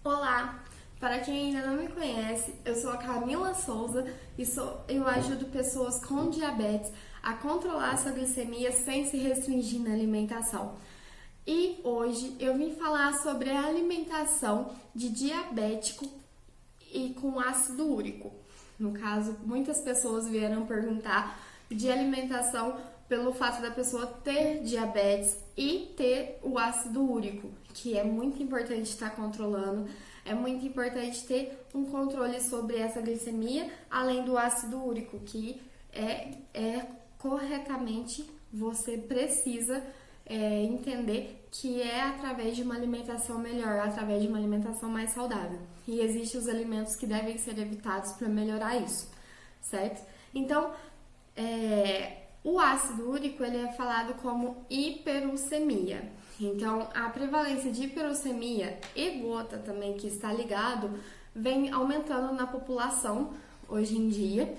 Olá! Para quem ainda não me conhece, eu sou a Camila Souza e eu ajudo pessoas com diabetes a controlar sua glicemia sem se restringir na alimentação. E hoje eu vim falar sobre a alimentação de diabético e com ácido úrico. No caso, muitas pessoas vieram perguntar de alimentação pelo fato da pessoa ter diabetes e ter o ácido úrico, que é muito importante estar controlando. É muito importante ter um controle sobre essa glicemia, além do ácido úrico, que é corretamente você precisa entender que é através de uma alimentação melhor, através de uma alimentação mais saudável. E existem os alimentos que devem ser evitados para melhorar isso, certo? Então, o ácido úrico ele é falado como hiperuricemia. Então, a prevalência de hiperuricemia e gota também, que está ligado, vem aumentando na população hoje em dia.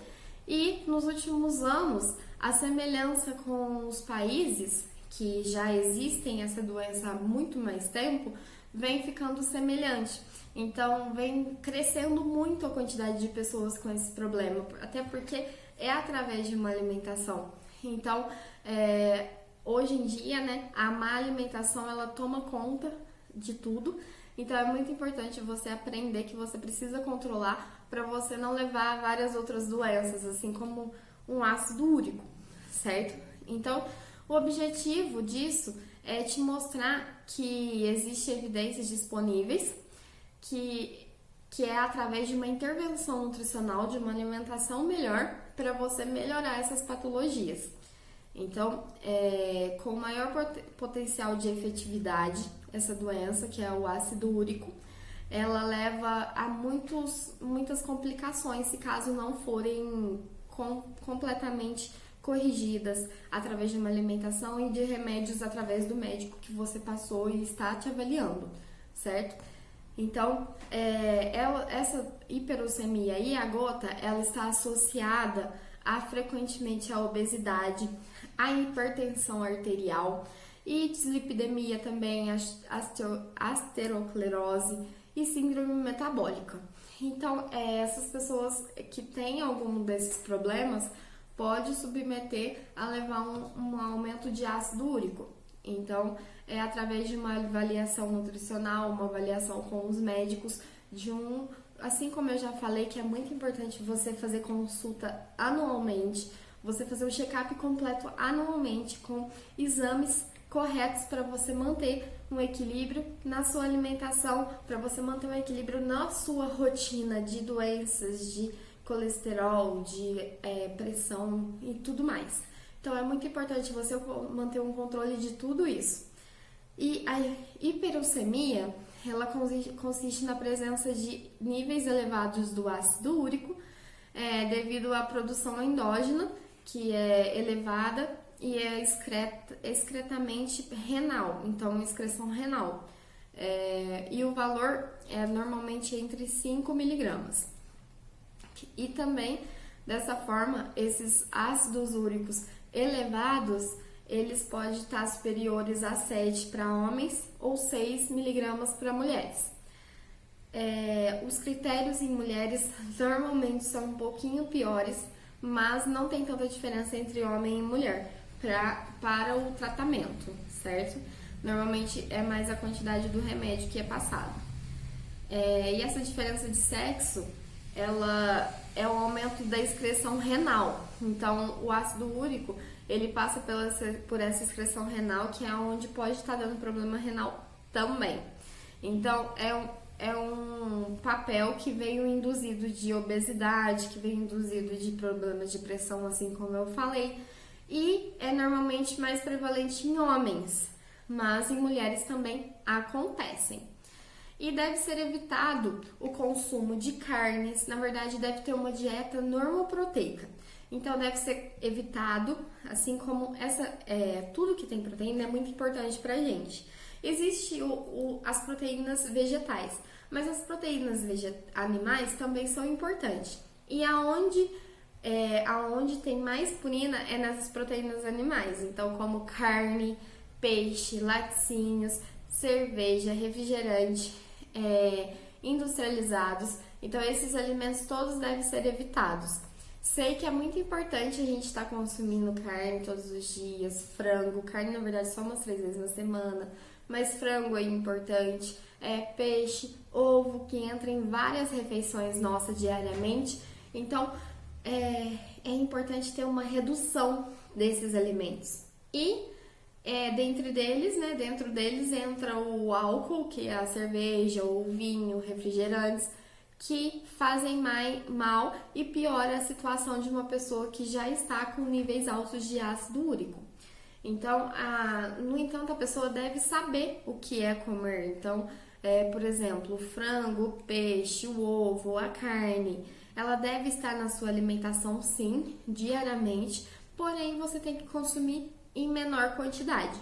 E nos últimos anos, a semelhança com os países que já existem essa doença há muito mais tempo, vem ficando semelhante. Então, vem crescendo muito a quantidade de pessoas com esse problema, até porque é através de uma alimentação. Então, hoje em dia, né, a má alimentação, ela toma conta de tudo. Então, é muito importante você aprender que você precisa controlar para você não levar a várias outras doenças, assim como um ácido úrico, certo? Então, o objetivo disso é te mostrar que existem evidências disponíveis, que é através de uma intervenção nutricional, de uma alimentação melhor, para você melhorar essas patologias. Então, com maior potencial de efetividade, essa doença, que é o ácido úrico, ela leva a muitas complicações se caso não forem completamente corrigidas através de uma alimentação e de remédios através do médico que você passou e está te avaliando, certo? Então, essa hiperuricemia e a gota, ela está associada frequentemente à obesidade, à hipertensão arterial e dislipidemia também, aterosclerose e síndrome metabólica. Então, essas pessoas que têm algum desses problemas pode submeter a levar um aumento de ácido úrico. Então, é através de uma avaliação nutricional, uma avaliação com os médicos, assim como eu já falei, que é muito importante você fazer consulta anualmente, você fazer um check-up completo anualmente com exames corretos para você manter um equilíbrio na sua alimentação, para você manter um equilíbrio na sua rotina de doenças, de colesterol, de pressão e tudo mais. Então, é muito importante você manter um controle de tudo isso. E a hiperuricemia, ela consiste na presença de níveis elevados do ácido úrico, devido à produção endógena, que é elevada, e é excretamente renal, então excreção renal. E o valor é normalmente entre 5 miligramas. E também, dessa forma, esses ácidos úricos elevados, eles podem estar superiores a 7 para homens ou 6 miligramas para mulheres. Os critérios em mulheres normalmente são um pouquinho piores, mas não tem tanta diferença entre homem e mulher para o tratamento, certo? Normalmente é mais a quantidade do remédio que é passado. E essa diferença de sexo, ela é o aumento da excreção renal. Então, o ácido úrico, ele passa por essa excreção renal, que é onde pode estar dando problema renal também. Então, é um papel que veio induzido de obesidade, que veio induzido de problemas de pressão, assim como eu falei, e é normalmente mais prevalente em homens, mas em mulheres também acontecem. E deve ser evitado o consumo de carnes, na verdade deve ter uma dieta normoproteica. Então deve ser evitado, assim como tudo que tem proteína é muito importante pra gente. Existem as proteínas vegetais, mas as proteínas animais também são importantes. E aonde tem mais purina é nessas proteínas animais, então como carne, peixe, laticínios, cerveja, refrigerante, industrializados. Então, esses alimentos todos devem ser evitados. Sei que é muito importante a gente estar consumindo carne todos os dias, frango, carne na verdade só umas 3 vezes na semana, mas frango é importante, peixe, ovo, que entra em várias refeições nossas diariamente. Então, é importante ter uma redução desses alimentos. E dentro deles entra o álcool, que é a cerveja, o vinho, refrigerantes, que fazem mal e piora a situação de uma pessoa que já está com níveis altos de ácido úrico. Então, no entanto, a pessoa deve saber o que é comer. Então, por exemplo, o frango, o peixe, o ovo, a carne, ela deve estar na sua alimentação, sim, diariamente, porém você tem que consumir em menor quantidade,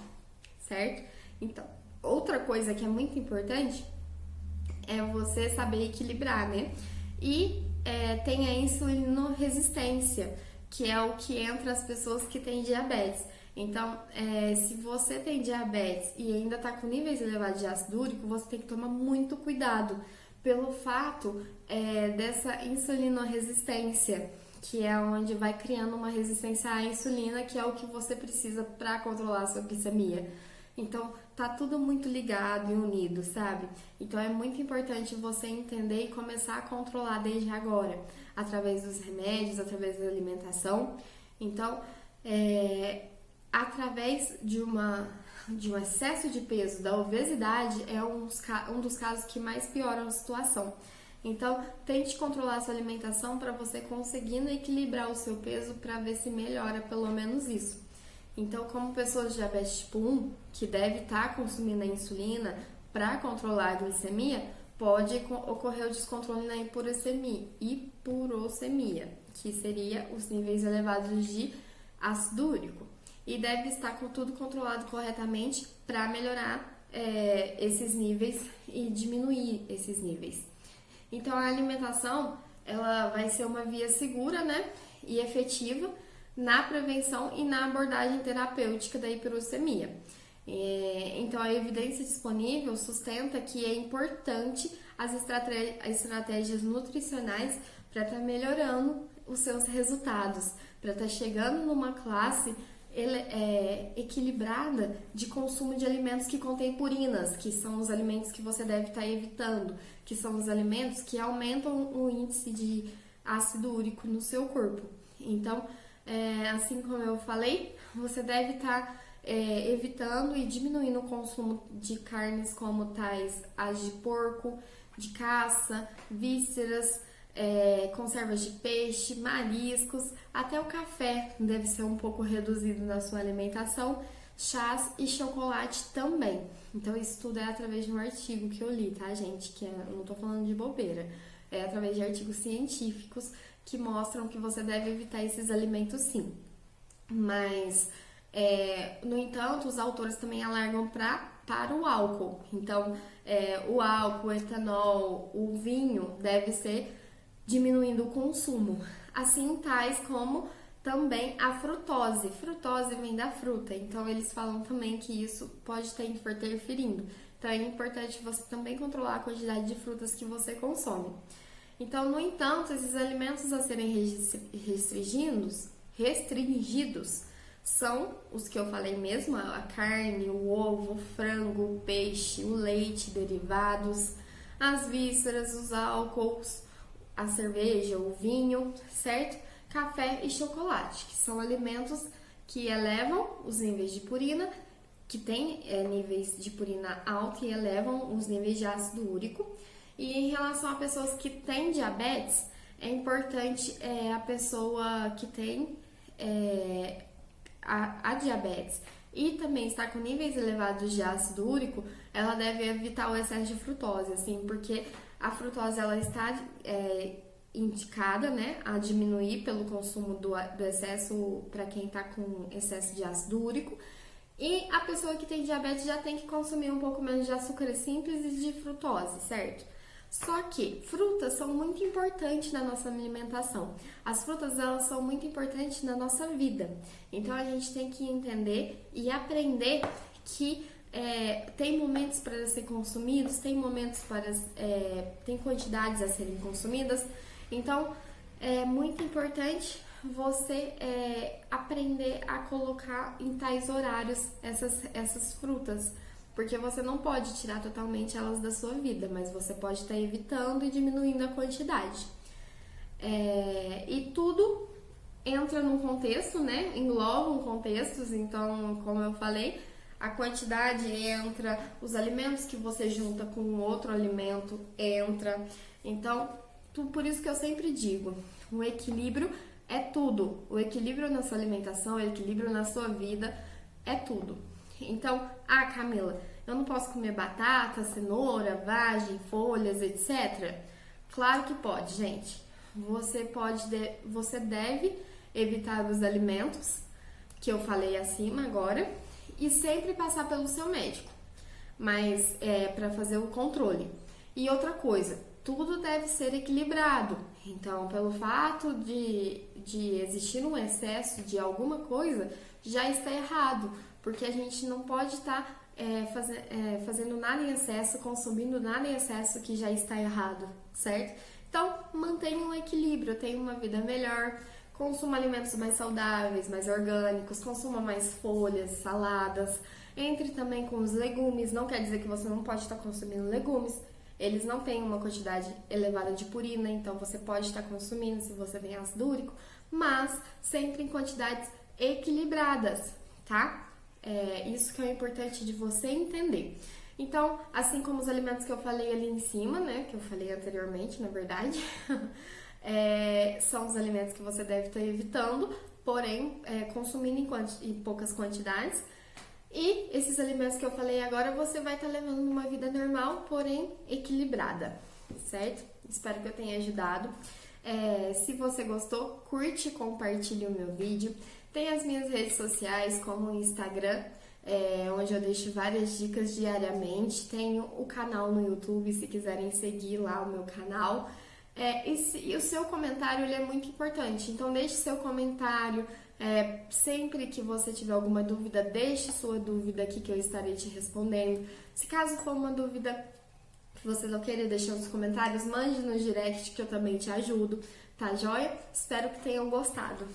certo? Então, outra coisa que é muito importante é você saber equilibrar, né? E tem a insulinoresistência, que é o que entra as pessoas que têm diabetes. Então, se você tem diabetes e ainda está com níveis elevados de ácido úrico, você tem que tomar muito cuidado pelo fato dessa insulinoresistência, que é onde vai criando uma resistência à insulina, que é o que você precisa para controlar a sua glicemia. Então, tá tudo muito ligado e unido, sabe? Então, é muito importante você entender e começar a controlar desde agora, através dos remédios, através da alimentação. Então, através de um excesso de peso, da obesidade, é um dos casos que mais pioram a situação. Então, tente controlar a sua alimentação para você conseguindo equilibrar o seu peso para ver se melhora pelo menos isso. Então, como pessoa de diabetes tipo 1, que deve estar consumindo a insulina para controlar a glicemia, pode ocorrer o descontrole na hipurocemia, que seria os níveis elevados de ácido úrico. E deve estar com tudo controlado corretamente para melhorar esses níveis e diminuir esses níveis. Então, a alimentação ela vai ser uma via segura, né, e efetiva na prevenção e na abordagem terapêutica da hiperuricemia. Então, a evidência disponível sustenta que é importante as estratégias nutricionais para estar melhorando os seus resultados, para estar chegando numa classe equilibrada de consumo de alimentos que contêm purinas, que são os alimentos que você deve estar evitando, que são os alimentos que aumentam o índice de ácido úrico no seu corpo. Então, assim como eu falei, você deve estar evitando e diminuindo o consumo de carnes como tais as de porco, de caça, vísceras, conservas de peixe, mariscos, até o café deve ser um pouco reduzido na sua alimentação, chás e chocolate também. Então, isso tudo é através de um artigo que eu li, tá, gente? Que eu não tô falando de bobeira. É através de artigos científicos que mostram que você deve evitar esses alimentos, sim. Mas, no entanto, os autores também alertam para o álcool. Então, o álcool, o etanol, o vinho deve ser diminuindo o consumo, assim tais como também a frutose. Frutose vem da fruta, então eles falam também que isso pode estar interferindo. Então é importante você também controlar a quantidade de frutas que você consome. Então, no entanto, esses alimentos a serem restringidos são os que eu falei mesmo, a carne, o ovo, o frango, o peixe, o leite, derivados, as vísceras, os álcools, a cerveja, o vinho, certo? Café e chocolate, que são alimentos que elevam os níveis de purina, que tem níveis de purina alta e elevam os níveis de ácido úrico. E em relação a pessoas que têm diabetes, é importante a pessoa que tem a diabetes e também está com níveis elevados de ácido úrico, ela deve evitar o excesso de frutose, assim, porque a frutose ela está indicada, né, a diminuir pelo consumo do excesso para quem está com excesso de ácido úrico. E a pessoa que tem diabetes já tem que consumir um pouco menos de açúcares simples e de frutose, certo? Só que frutas são muito importantes na nossa alimentação. As frutas, elas são muito importantes na nossa vida. Então, a gente tem que entender e aprender que tem momentos para ser consumidos, tem momentos tem quantidades a serem consumidas. Então, é muito importante você aprender a colocar em tais horários essas frutas, porque você não pode tirar totalmente elas da sua vida, mas você pode estar evitando e diminuindo a quantidade. E tudo entra num contexto, né? Englobam contextos, então, como eu falei, a quantidade entra, os alimentos que você junta com outro alimento entra. Então, por isso que eu sempre digo, o equilíbrio é tudo. O equilíbrio na sua alimentação, o equilíbrio na sua vida é tudo. Então, Camila, eu não posso comer batata, cenoura, vagem, folhas, etc. Claro que pode, gente. Você deve evitar os alimentos que eu falei acima agora e sempre passar pelo seu médico, mas para fazer o controle. E outra coisa, tudo deve ser equilibrado. Então, pelo fato de existir um excesso de alguma coisa, já está errado, porque a gente não pode estar fazendo nada em excesso, consumindo nada em excesso que já está errado, certo? Então, mantenha um equilíbrio, tenha uma vida melhor, consuma alimentos mais saudáveis, mais orgânicos, consuma mais folhas, saladas, entre também com os legumes, não quer dizer que você não pode estar consumindo legumes, eles não têm uma quantidade elevada de purina, então você pode estar consumindo se você tem ácido úrico, mas sempre em quantidades equilibradas, tá? Isso que é o importante de você entender. Então, assim como os alimentos que eu falei ali em cima, né, que eu falei anteriormente, na verdade, são os alimentos que você deve estar evitando, porém, consumindo em poucas quantidades. E esses alimentos que eu falei agora, você vai estar levando uma vida normal, porém equilibrada, certo? Espero que eu tenha ajudado. Se você gostou, curte e compartilhe o meu vídeo. Tem as minhas redes sociais, como o Instagram, onde eu deixo várias dicas diariamente. Tenho o canal no YouTube, se quiserem seguir lá o meu canal. E o seu comentário ele é muito importante, então deixe seu comentário. Sempre que você tiver alguma dúvida, deixe sua dúvida aqui que eu estarei te respondendo. Se caso for uma dúvida que você não queira deixar nos comentários, mande no direct que eu também te ajudo, tá joia? Espero que tenham gostado.